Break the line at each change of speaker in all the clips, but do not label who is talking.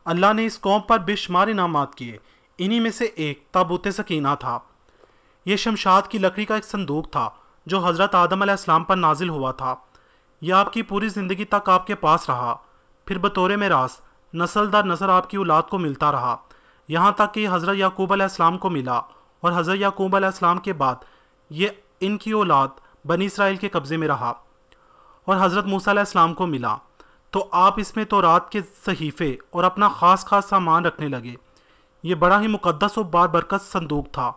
अल्लाह ने इस कौम पर बेशुमार इनामात किए। इन्हीं में से एक ताबूत सकीना था। यह शमशाद की लकड़ी का एक संदूक था जो हज़रत आदम अलैहिस्सलाम पर नाजिल हुआ था। यह आपकी पूरी ज़िंदगी तक आपके पास रहा। फिर बतौर मेरास नस्ल दर नस्ल आपकी औलाद को मिलता रहा, यहाँ तक कि हज़रत याकूब अलैहिस्सलाम को मिला और हज़रत याकूब अलैहिस्सलाम के बाद ये इनकी औलाद बनी इसराइल के कब्ज़े में रहा और हज़रत मूसा अलैहिस्सलाम को मिला। तो आप इसमें तौरात के सहीफ़े और अपना ख़ास सामान रखने लगे। ये बड़ा ही मुक़द्दस और बारबरकत संदूक था।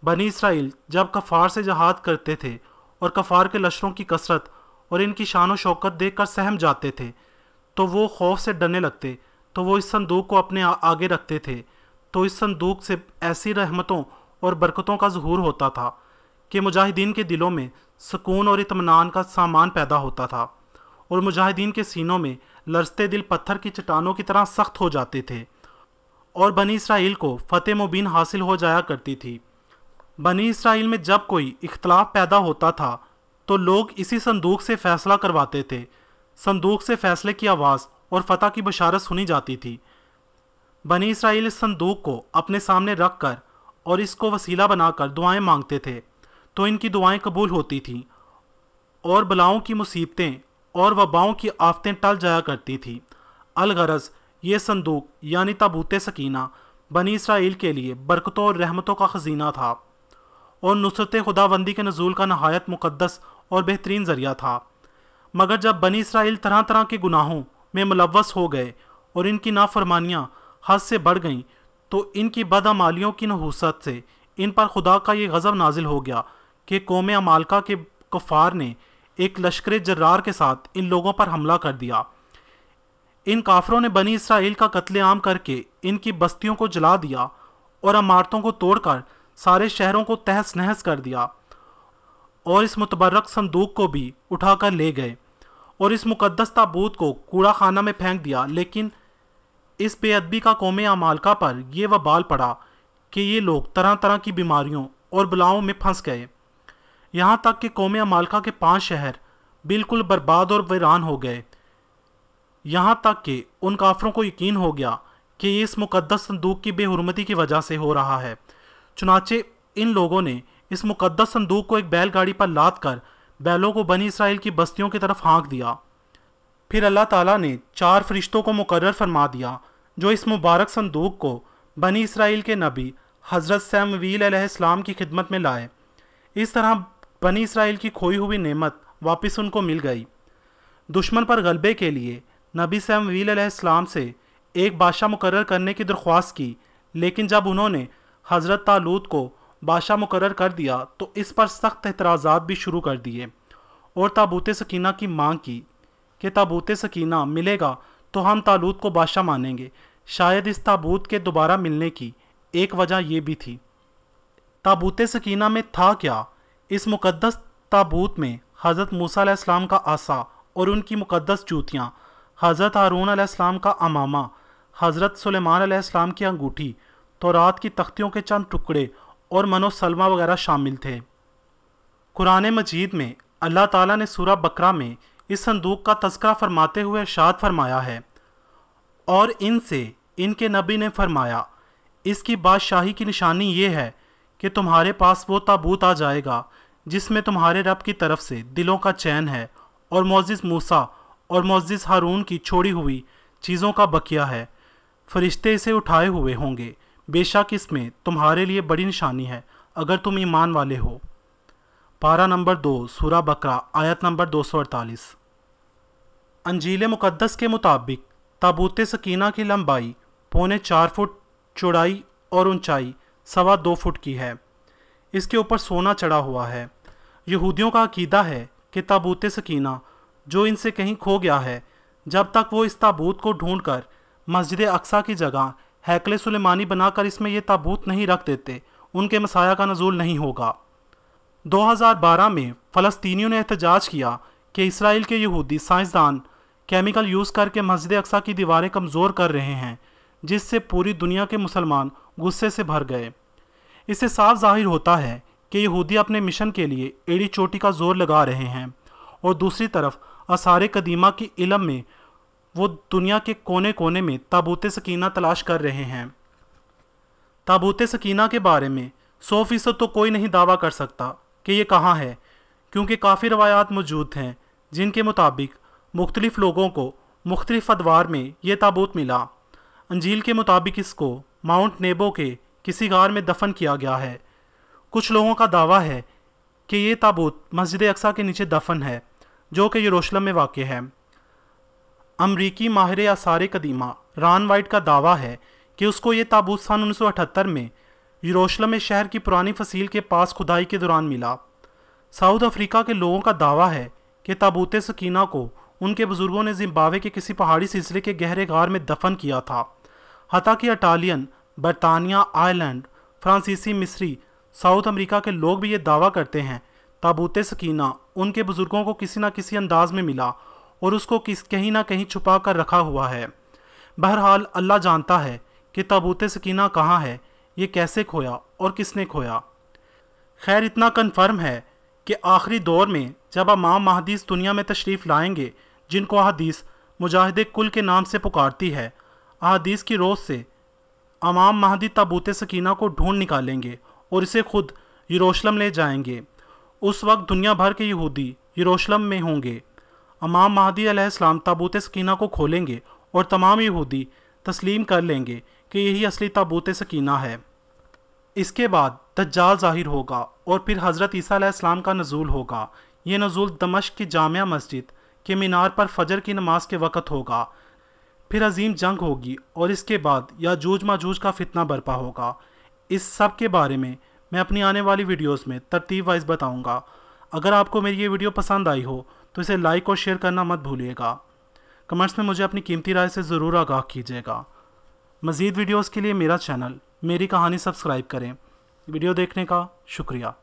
बनी इसराइल जब कफ़ार से जहाद करते थे और कफ़ार के लश्करों की कसरत और इनकी शान व शौकत देखकर सहम जाते थे तो वो खौफ से डरने लगते, तो वो इस संदूक को अपने आगे रखते थे। तो इस संदूक से ऐसी रहमतों और बरकतों का ज़हूर होता था कि मुजाहिदीन के दिलों में सुकून और इत्मीनान का सामान पैदा होता था और मुजाहिदीन के सीनों में लरजते दिल पत्थर की चट्टानों की तरह सख्त हो जाते थे और बनी इसराइल को फ़तेह मुबीन हासिल हो जाया करती थी। बनी इसराइल में जब कोई इख्तलाफ पैदा होता था तो लोग इसी संदूक से फ़ैसला करवाते थे। संदूक से फ़ैसले की आवाज़ और फ़तह की बशारत सुनी जाती थी। बनी इसराइल इस संदूक को अपने सामने रख कर और इसको वसीला बनाकर दुआएं मांगते थे तो इनकी दुआएं कबूल होती थीं और बलाओं की मुसीबतें और वबाओं की आफतें टल जाया करती थी। अलगरज ये संदूक यानी ताबूत सकीना बनी इसराइल के लिए बरकतों और रहमतों का ख़ज़ीना था और नुसरत खुदाबंदी के नज़ूल का नहायत मुक़द्दस और बेहतरीन ज़रिया था। मगर जब बनी इसराइल तरह तरह के गुनाहों में मुलव्वस हो गए और इनकी नाफरमानियाँ हद से बढ़ गईं तो इनकी बदअमालियों की नहूसत से इन पर खुदा का ये गज़ब नाजिल हो गया कि कौम अमालका के कुफ़ार ने एक लश्कर जर्रार के साथ इन लोगों पर हमला कर दिया। इन काफरों ने बनी इसराइल का कत्लेआम करके इनकी बस्तियों को जला दिया और इमारतों को तोड़कर सारे शहरों को तहस नहस कर दिया और इस मुतबर्रक संदूक को भी उठाकर ले गए और इस मुक़द्दस ताबूत को कूड़ा खाना में फेंक दिया। लेकिन इस बेअदबी का कौम अमालका पर यह वबाल पड़ा कि ये लोग तरह तरह की बीमारियों और बलाओं में फंस गए, यहाँ तक कि कौम अमालका के 5 शहर बिल्कुल बर्बाद और वीरान हो गए। यहाँ तक कि उन काफरों को यकीन हो गया कि ये इस मुक़द्दस संदूक की बेहुरमती की वजह से हो रहा है। चुनाचे इन लोगों ने इस मुक़द्दस संदूक को एक बैलगाड़ी पर लाद कर बैलों को बनी इसराइल की बस्तियों की तरफ हाँक दिया। फिर अल्लाह ताला ने 4 फरिश्तों को मुकर्रर फरमा दिया जो इस मुबारक संदूक को बनी इसराइल के नबी हज़रत सैमुएल अलैहिस्सलाम की खिदमत में लाए। इस तरह बनी इसराइल की खोई हुई नेमत वापस उनको मिल गई। दुश्मन पर गलबे के लिए नबी सैमुएल अलैहिस्सलाम से एक बादशाह मुकर्रर करने की दरख्वास्त की, लेकिन जब उन्होंने हज़रत तालूत को बादशाह मुकर्रर कर दिया तो इस पर सख्त एतराज़ात भी शुरू कर दिए और ताबूत सकीना की मांग की कि ताबूत सकीना मिलेगा तो हम तालूत को बादशाह मानेंगे। शायद इस ताबूत के दोबारा मिलने की एक वजह यह भी थी। ताबूत सकीना में था क्या? इस मुक़द्दस ताबूत में हज़रत मूसा अलैहिस्सलाम का आसा और उनकी मुक़द्दस जूतियाँ, हज़रत हारून अलैहिस्सलाम का अमामा, हज़रत सुलेमान अलैहिस्सलाम की अंगूठी, तौरात की तख्तियों के चंद टुकड़े और मनो सलमा वगैरह शामिल थे। कुरान मजीद में अल्लाह ताला ने सूरह बकरा में इस संदूक का तज़किरा फरमाते हुए इरशाद फरमाया है, और इनसे इनके नबी ने फरमाया, इसकी बादशाही की निशानी ये है कि तुम्हारे पास वो ताबूत आ जाएगा जिसमें तुम्हारे रब की तरफ से दिलों का चैन है और मोअज़्ज़िज़ मूसा और मोअज़्ज़िज़ हारून की छोड़ी हुई चीज़ों का बकिया है। फरिश्ते इसे उठाए हुए होंगे। बेशक इसमें तुम्हारे लिए बड़ी निशानी है अगर तुम ईमान वाले हो। पारा नंबर 2 सूरह बकरा आयत नंबर 248। अंजील मुक़द्दस के मुताबिक ताबूत सकीना की लंबाई 4.25 फुट, चौड़ाई और ऊंचाई 2.25 फुट की है। इसके ऊपर सोना चढ़ा हुआ है। यहूदियों का अकीदा है कि ताबूत सकीना जो इनसे कहीं खो गया है, जब तक वो इस ताबूत को ढूंढकर मस्जिद अक्सा की जगह हैकल सुलेमानी बनाकर इसमें यह ताबूत नहीं रख देते, उनके मसाया का नज़ूल नहीं होगा। 2012 में फ़लस्तीनियों ने एहतजाज किया कि इसराइल के यहूदी साइंसदान केमिकल यूज़ करके मस्जिद अक्सा की दीवारें कमज़ोर कर रहे हैं, जिससे पूरी दुनिया के मुसलमान गुस्से से भर गए। इससे साफ जाहिर होता है कि यहूदी अपने मिशन के लिए एड़ी चोटी का जोर लगा रहे हैं और दूसरी तरफ आसार कदीमा की इल्म में वो दुनिया के कोने कोने में ताबूत सकीना तलाश कर रहे हैं। ताबूत सकीना के बारे में 100% तो कोई नहीं दावा कर सकता कि ये कहाँ है, क्योंकि काफ़ी रवायात मौजूद हैं जिनके मुताबिक मुख्तलिफ़ लोगों को मुख्तलिफ़ अदवार में ये ताबूत मिला। अंजील के मुताबिक इसको माउंट नेबो के किसी गार में दफन किया गया है। कुछ लोगों का दावा है कि ये ताबूत मस्जिद अक्सा के नीचे दफन है, जो कि यरूशलेम में वाक़ है। अमरीकी माहिर आसार कदीमा रॉन वाइट का दावा है कि उसको ये ताबूत सन 1978 में यरूशलेम में शहर की पुरानी फसील के पास खुदाई के दौरान मिला। साउथ अफ्रीका के लोगों का दावा है कि ताबूत सकीना को उनके बुज़ुर्गों ने जिम्बाब्वे के किसी पहाड़ी सिलसिले के गहरे गार में दफन किया था। हत्ता कि इटालियन, बरतानिया, आयरलैंड, फ्रांसीसी, मिस्री, साउथ अमेरिका के लोग भी ये दावा करते हैं ताबूत सकीना उनके बुज़ुर्गों को किसी न किसी अंदाज में मिला और उसको कहीं ना कहीं छुपा कर रखा हुआ है। बहरहाल अल्लाह जानता है कि ताबूत सकीना कहाँ है, ये कैसे खोया और किसने खोया। खैर, इतना कन्फर्म है कि आखिरी दौर में जब इमाम महदी इस दुनिया में तशरीफ़ लाएंगे, जिनको अहादीस मुजाहिदे कुल के नाम से पुकारती है, अहादीस की रोज़ से इमाम महदी ताबूत सकीना को ढूंढ निकालेंगे और इसे खुद यरूशलेम ले जाएंगे। उस वक्त दुनिया भर के यहूदी यरूशलेम में होंगे। इमाम महदी अलैहिस्सलाम ताबूत सकीना को खोलेंगे और तमाम यहूदी तस्लीम कर लेंगे कि यही असली ताबूत सकीना है। इसके बाद दज्जाल ज़ाहिर होगा और फिर हज़रत ईसा अलैहिस्सलाम का नज़ूल होगा। ये नज़ूल दमश्क की जामिया मस्जिद के मीनार पर फजर की नमाज के वक़्त होगा। फिर अजीम जंग होगी और इसके बाद याजूज माजूज का फितना बर्पा होगा। इस सब के बारे में मैं अपनी आने वाली वीडियोस में तरतीब वाइज बताऊंगा। अगर आपको मेरी ये वीडियो पसंद आई हो तो इसे लाइक और शेयर करना मत भूलिएगा। कमेंट्स में मुझे अपनी कीमती राय से ज़रूर आगाह कीजिएगा। मज़ीद वीडियोस के लिए मेरा चैनल मेरी कहानी सब्सक्राइब करें। वीडियो देखने का शुक्रिया।